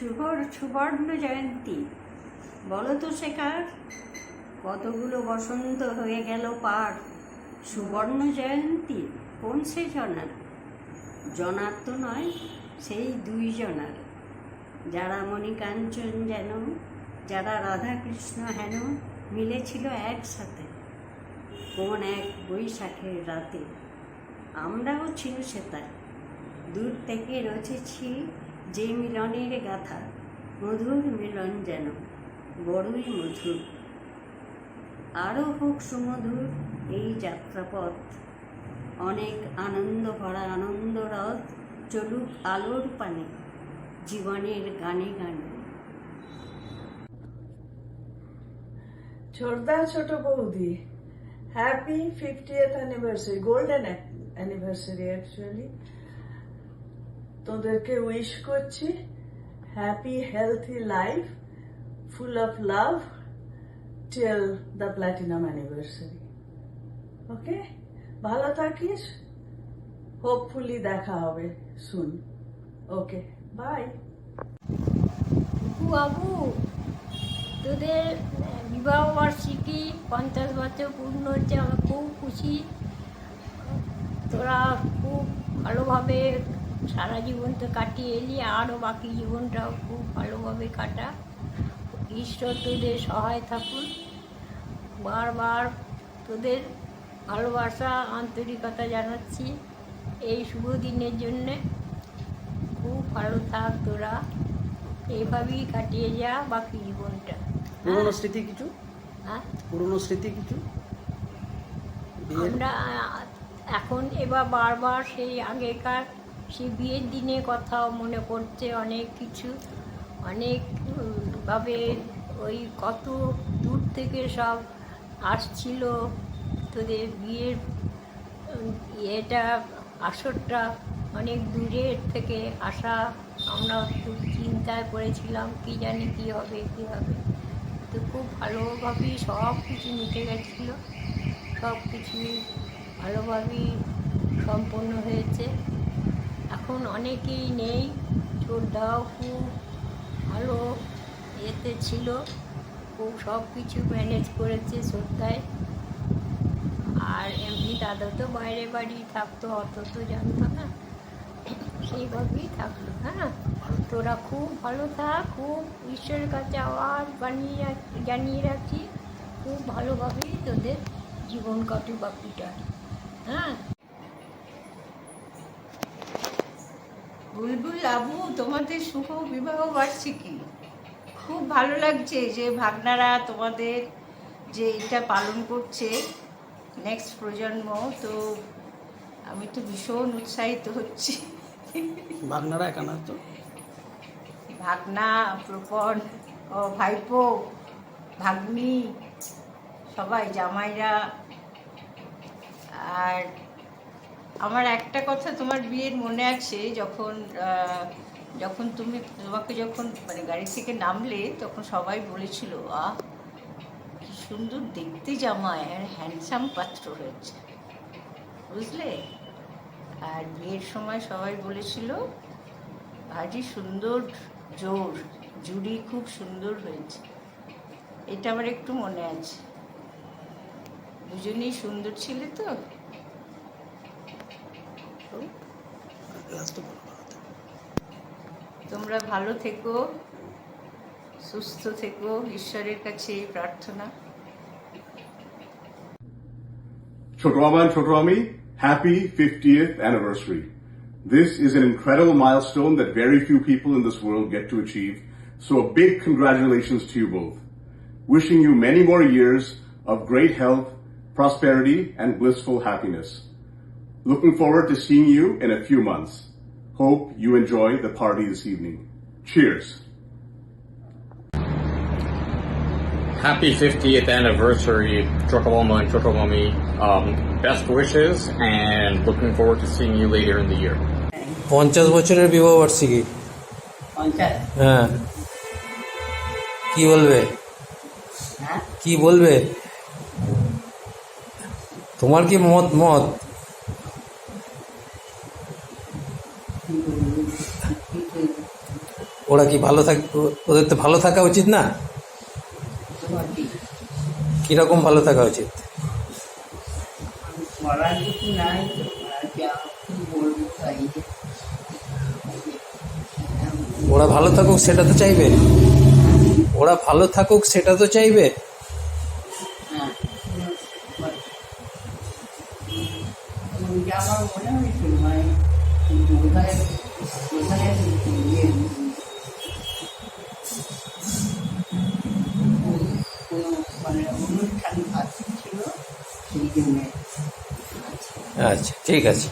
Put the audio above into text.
সুবর্ণ জয়ন্তী, বলো তো সে কার? কতগুলো বসন্ত হয়ে গেল পার, সুবর্ণ জয়ন্তী কোন সে জনার? জনার তো নয়, সেই দুই জনার, যারা মণিকাঞ্চন যেন, যারা রাধাকৃষ্ণ হেন, মিলেছিল একসাথে কোন এক বৈশাখের রাতে। আমরাও চিরসেতার, দূর থেকে রচেছি যে মিলনের গাথা, মধুর মিলন যেন বড়ই মধুর। আরও হোক সুমধুর এই যাত্রাপথ, অনেক আনন্দ ভরা আনন্দরথ চলুক আলোর পানে, জীবনের গানে গানে। ছোটদা ছোট বৌদি, happy 50th anniversary, golden anniversary actually. তোদেরকে উইশ করছি happy healthy life, full of love till the platinum anniversary. Okay, ভালো থাকিস, হোপফুলি দেখা হবে সুন। ওকে, বাই। বাবু, তোদের বিবাহ বার্ষিকী 50 বছর পূর্ণ হচ্ছে, আমরা খুব খুশি। তোরা খুব ভালোভাবে সারা জীবনটা কাটিয়ে এলি, আরও বাকি জীবনটাও খুব ভালোভাবে কাটা। ঈশ্বর তোদের সহায় থাকুন। বারবার তোদের ভালোবাসা আন্তরিকতা জানাচ্ছি এই শুভ দিনের জন্যে। খুব ভালো থাক তোরা, এইভাবেই কাটিয়ে যা বাকি জীবনটা। পুরনো স্মৃতি কিছু? হ্যাঁ, পুরনো স্মৃতি কিছু? আমরা এখন এবার বারবার সেই আগেকার সেই বিয়ের দিনে কথাও মনে পড়ছে, অনেক কিছু, অনেক ভাবে ওই কত দূর থেকে সব আসছিল তোদের বিয়ের ইয়েটা, আসরটা অনেক দূরের থেকে আসা। আমরা খুব চিন্তায় পড়েছিলাম, কী জানি কী হবে কী হবে, তো খুব ভালোভাবেই সব কিছু মিটে গেছিলো, সব কিছুই ভালোভাবেই সম্পন্ন হয়েছে। এখন অনেকেই নেই, ছোটদাও খুব ভালো এতে ছিল, খুব সব কিছু ম্যানেজ করেছে শ্রদ্ধায়। আর এমনি দাদা তো বাইরে বাড়ি থাকতো, অত তো জানতো না, সেইভাবেই থাকলো। হ্যাঁ, তোরা খুব ভালো থাক, খুব ঈশ্বরের কাছে আওয়াজ জানিয়ে রাখি, খুব ভালোভাবেই তোদের জীবন কাটে বাকিটা। হ্যাঁ, বুলবুল আবু, তোমাদের শুভ বিবাহ বার্ষিকী। খুব ভালো লাগছে যে ভাগনারা তোমাদের যে এটা পালন করছে, নেক্সট প্রজন্ম। তো আমি তো ভীষণ উৎসাহিত হচ্ছি। ভাগনারা একানা তো? ভাগনা, প্রপন, ও ভাইপো, ভাগ্নি, সবাই, জামাইরা। আর আমার একটা কথা তোমার বিয়ের মনে আছে, যখন তোমাকে যখন মানে গাড়ি থেকে নামলে, তখন সবাই বলেছিল, আহ কি সুন্দর দেখতে জামাই, আর হ্যান্ডসাম পাত্র হয়েছে, বুঝলে? আর বিয়ের সময় সবাই বলেছিল ভারী সুন্দর জোর, জুড়ি খুব সুন্দর হয়েছে। এটা আমার একটু মনে আছে, দুজনেই সুন্দর ছিলে তো। তোমরা ভালো থেকো, সুস্থ থেকো, ঈশ্বরের কাছে এই প্রার্থনা। Choto Amma and Choto Ami, happy 50th anniversary. This is an incredible milestone that very few people in this world get to achieve, so a big congratulations to you both. Wishing you many more years of great health, prosperity, and blissful happiness. Looking forward to seeing you in a few months. Hope you enjoy the party this evening. Cheers. Happy 50th anniversary, Chocoboma and Chocomami. Best wishes and looking forward to seeing you later in the year. 50 বছরের বিবাহ বার্ষিকী। হ্যাঁ, কি বলবে? কি বলবে? তোমার কি মত? ওরা কি ভালো ওদের তো ভালো থাকা উচিত না? কিরকম ভালো থাকা উচিত? বলার কিছু নাই, আর যা বলবো তাই। ওরা ভালো থাকুক সেটা তো চাইবে, ওরা ভালো থাকুক সেটা তো চাইবে। হ্যাঁ, আমার মনে হয়েছিল মানে কোথায় কোথায় কোনো মানে অনুষ্ঠান ছিল সেই জন্য। আচ্ছা, ঠিক আছে।